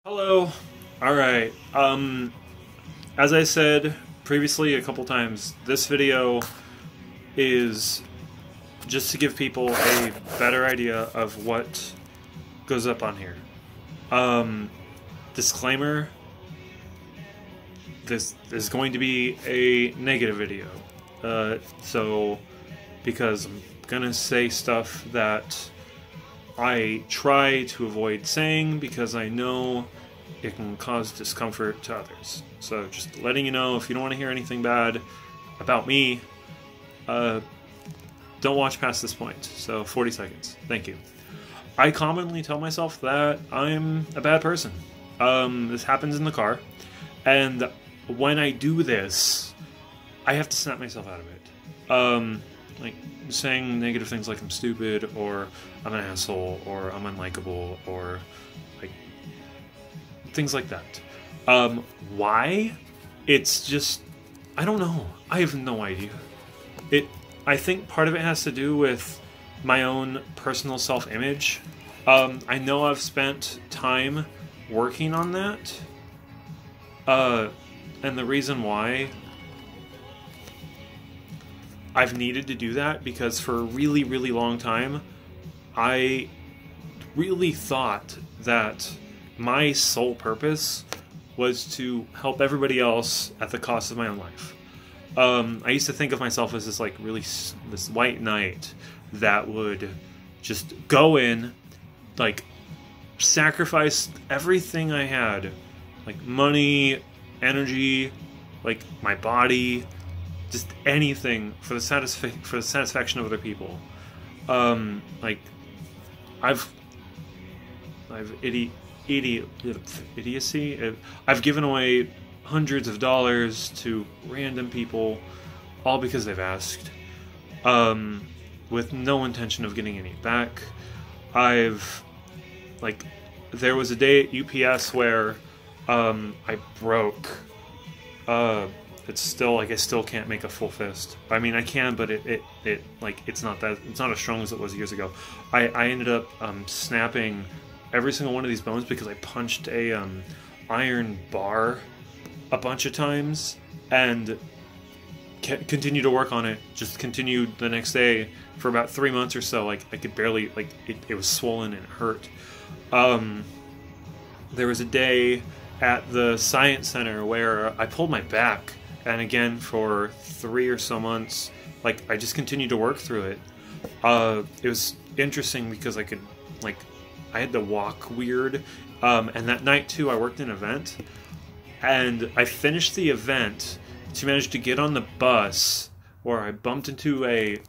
Hello. All right. As I said previously a couple times, this video is just to give people a better idea of what goes up on here. Disclaimer, this is going to be a negative video. So, because I'm gonna say stuff that I try to avoid saying because I know it can cause discomfort to others. So just letting you know, if you don't want to hear anything bad about me, don't watch past this point. So 40 seconds. Thank you. I commonly tell myself that I'm a bad person. This happens in the car. And when I do this, I have to snap myself out of it. Like saying negative things like I'm stupid, or I'm an asshole, or I'm unlikable, or like things like that. Why? It's just, I don't know. I have no idea. I think part of it has to do with my own personal self-image. I know I've spent time working on that. And the reason why I've needed to do that, because for a really, really long time, I really thought that my sole purpose was to help everybody else at the cost of my own life. I used to think of myself as this this white knight that would just go in, like, sacrifice everything I had, like money, energy, like my body, just anything for the satisfaction of other people. Like I've idiocy. I've given away hundreds of dollars to random people, all because they've asked, with no intention of getting any back. There was a day at UPS where I broke. It's still, like, I still can't make a full fist. I mean, I can, but it's not as strong as it was years ago. I ended up snapping every single one of these bones because I punched a iron bar a bunch of times and continued to work on it. Just continued the next day for about 3 months or so. Like, I could barely, like, it was swollen and it hurt. There was a day at the science center where I pulled my back, and again for 3 or so months, like, I just continued to work through it. It was interesting because I had to walk weird, and that night too I worked an event, and I finished the event to manage to get on the bus where I bumped into a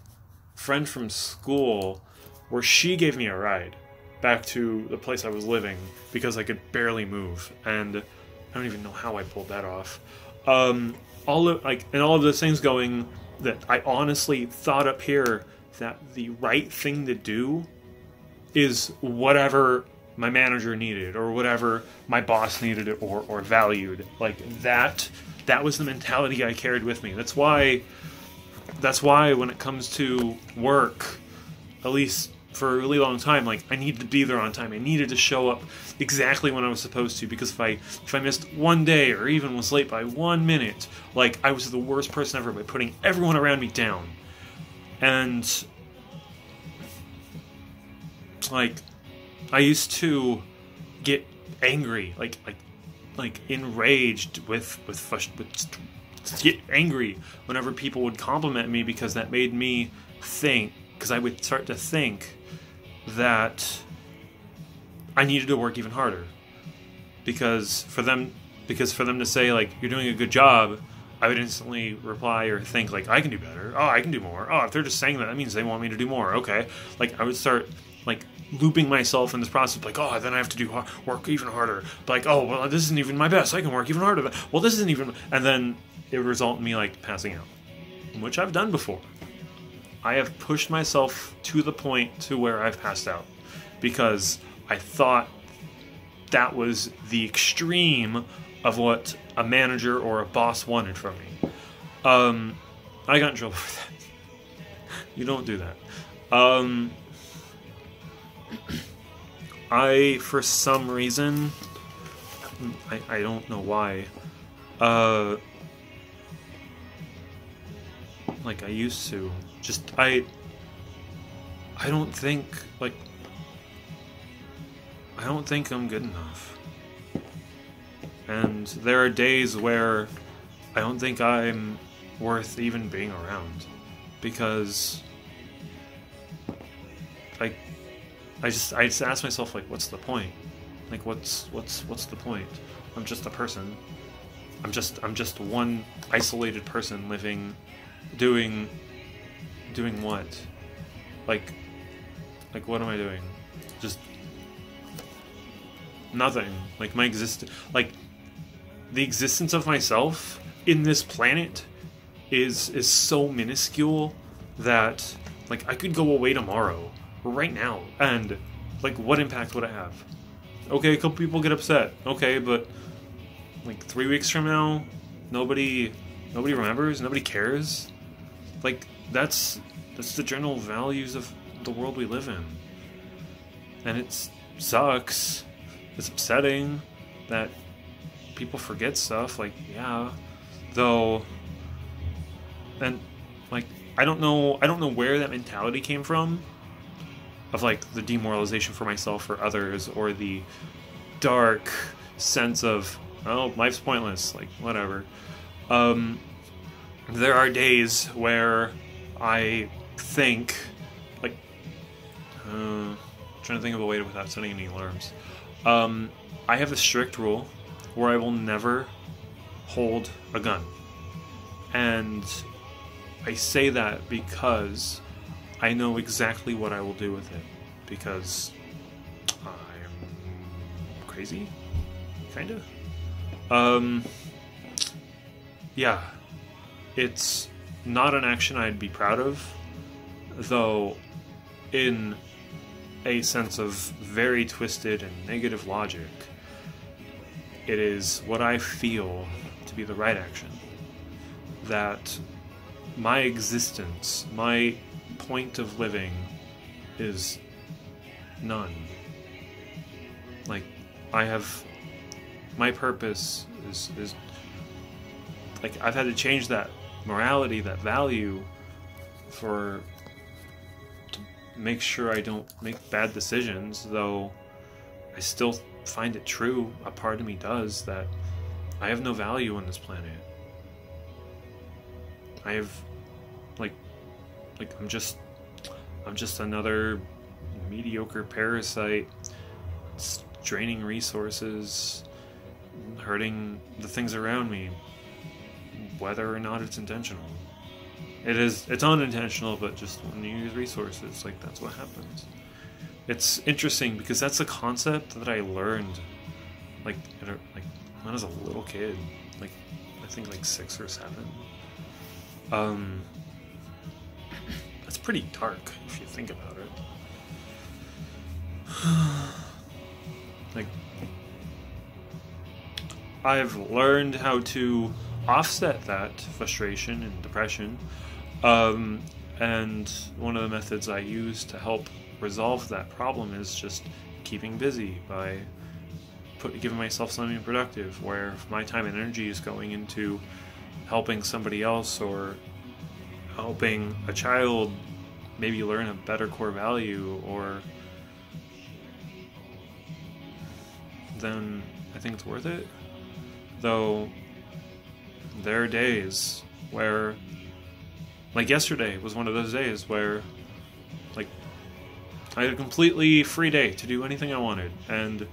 friend from school where she gave me a ride back to the place I was living because I could barely move, and I don't even know how I pulled that off. All of those things going, that I honestly thought up here that the right thing to do is whatever my manager needed, or whatever my boss needed, or valued. Like, that was the mentality I carried with me. That's why when it comes to work, at least for a really long time, like, I needed to be there on time. I needed to show up exactly when I was supposed to, because if I missed one day or even was late by 1 minute, like, I was the worst person ever by putting everyone around me down. And like, I used to get angry, like enraged get angry whenever people would compliment me, because that made me think, because I would start to think that I needed to work even harder, because for them to say, like, you're doing a good job, I would instantly reply or think, like, I can do better. Oh, I can do more. Oh, if they're just saying that, that means they want me to do more. Okay. Like, I would start, like, looping myself in this process, like, oh, then I have to do work even harder. But, like, oh, well, this isn't even my best. I can work even harder. Well, this isn't even... And then it would result in me, like, passing out, which I've done before. I have pushed myself to the point to where I've passed out, because I thought that was the extreme of what a manager or a boss wanted from me. I got in trouble for that. You don't do that. I, for some reason, I don't know why. Like I used to. Just I don't think like I don't think I'm good enough. And there are days where I don't think I'm worth even being around because I just ask myself like, what's the point? Like what's the point? I'm just a person. I'm just one isolated person living, doing what? Like what am I doing? Just nothing. Like my the existence of myself in this planet is so minuscule that like I could go away tomorrow or right now and like what impact would it have? Okay, a couple people get upset. Okay, but like 3 weeks from now, nobody remembers, nobody cares. Like that's the general values of the world we live in. And it sucks. It's upsetting that people forget stuff, like, yeah. Though, and like I don't know where that mentality came from of like the demoralization for myself or others, or the dark sense of, oh, life's pointless, like whatever. There are days where I think like trying to think of a way without setting any alarms. I have a strict rule where I will never hold a gun. And I say that because I know exactly what I will do with it. Because I'm crazy? Kinda? Yeah. It's not an action I'd be proud of, though in a sense of very twisted and negative logic, it is what I feel to be the right action. That my existence, my point of living is none. Like, I have... my purpose is like, I've had to change that morality, that value, to make sure I don't make bad decisions, though I still find it true, a part of me does, that I have no value on this planet. I have, like I'm just another mediocre parasite. It's draining resources, hurting the things around me, whether or not it's intentional. It's unintentional, but just when you use resources, like, that's what happens. It's interesting because that's a concept that I learned like when I was a little kid, like I think like 6 or 7. That's pretty dark if you think about it. Like, I've learned how to offset that frustration and depression, and one of the methods I use to help resolve that problem is just keeping busy by giving myself something productive, where my time and energy is going into helping somebody else or helping a child maybe learn a better core value, or then I think it's worth it. Though there are days where, like yesterday was one of those days where, like, I had a completely free day to do anything I wanted, and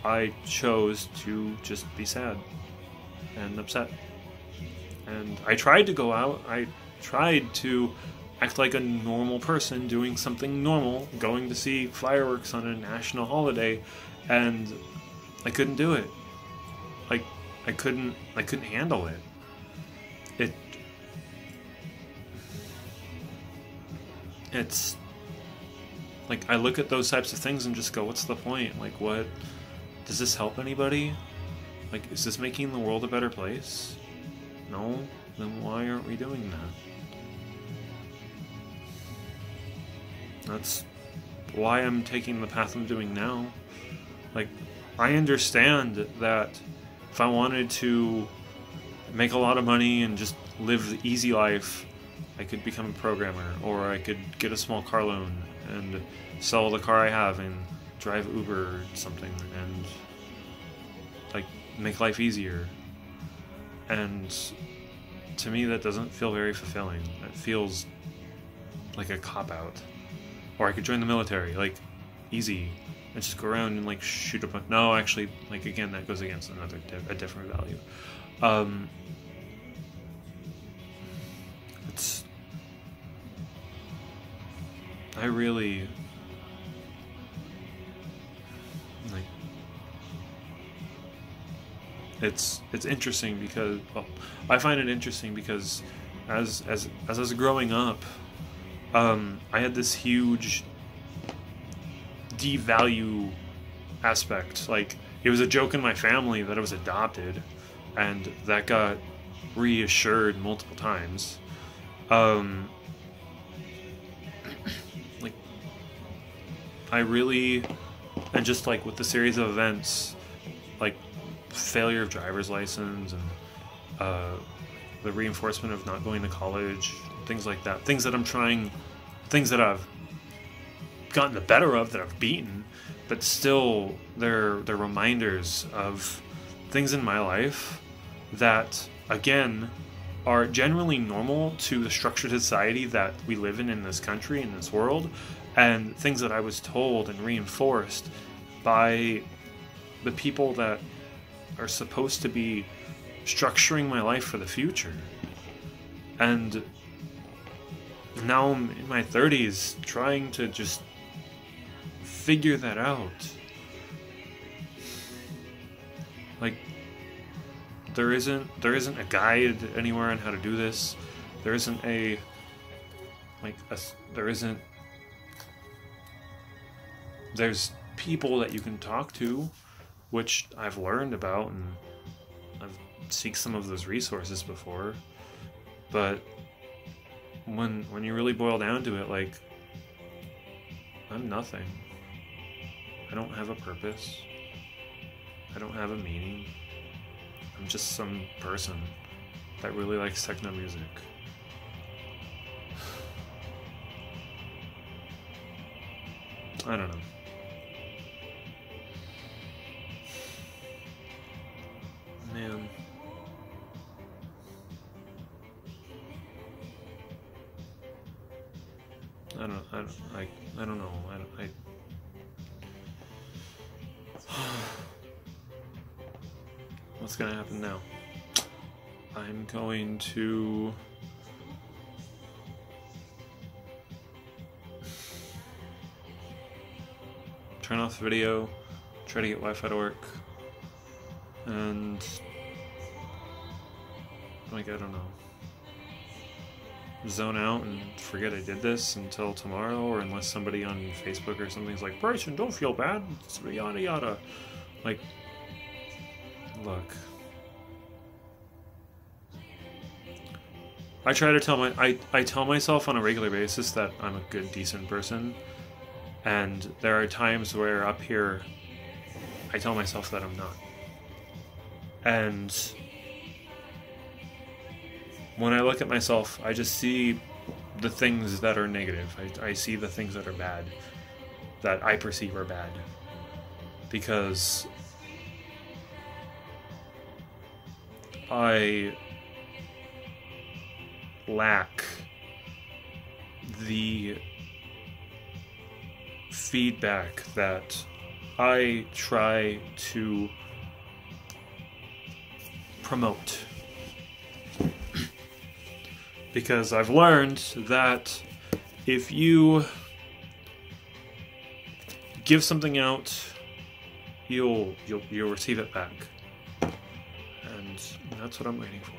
I chose to just be sad and upset. And I tried to go out, I tried to act like a normal person doing something normal, going to see fireworks on a national holiday, and I couldn't do it. Like, I couldn't handle it. It's like, I look at those types of things and just go, what's the point? Like, what does this help anybody? Like, is this making the world a better place? No? Then why aren't we doing that? That's why I'm taking the path I'm doing now. Like, I understand that if I wanted to make a lot of money and just live the easy life, I could become a programmer, or I could get a small car loan and sell the car I have and drive Uber or something and like make life easier. And to me that doesn't feel very fulfilling. It feels like a cop-out. Or I could join the military, like, easy, and just go around and like shoot a bunch. No, actually, like, again, that goes against a different value. I really like. It's interesting because, well, I find it interesting because as I was growing up, I had this huge devalue aspect. Like, it was a joke in my family that I was adopted, and that got reassured multiple times. Like, I really, and just like with the series of events, like failure of driver's license and the reinforcement of not going to college, things like that, things that I've gotten the better of, that I've beaten, but still they're reminders of things in my life that, again, are generally normal to the structured society that we live in this country, in this world, and things that I was told and reinforced by the people that are supposed to be structuring my life for the future. And now I'm in my 30s trying to just figure that out. Like, there isn't a guide anywhere on how to do this. There's people that you can talk to, which I've learned about, and I've seeked some of those resources before. But when you really boil down to it, like, I'm nothing. I don't have a purpose. I don't have a meaning. I'm just some person that really likes techno music. I don't know. Man. I don't know. What's gonna happen now? I'm going to turn off the video, try to get Wi-Fi to work, and like, I don't know, zone out and forget I did this until tomorrow, or unless somebody on Facebook or something's like, Bryson, don't feel bad, it's yada yada. Like, look, I try to tell I tell myself on a regular basis that I'm a good, decent person, and there are times where up here I tell myself that I'm not. And when I look at myself, I just see the things that are negative. I see the things that are bad, that I perceive are bad, because I lack the feedback that I try to promote. Because I've learned that if you give something out, you'll receive it back. And that's what I'm waiting for.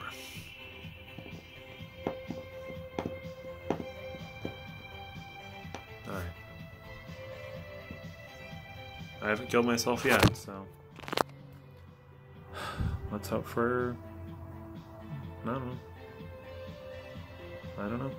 Alright. I haven't killed myself yet, so let's hope for, I don't know.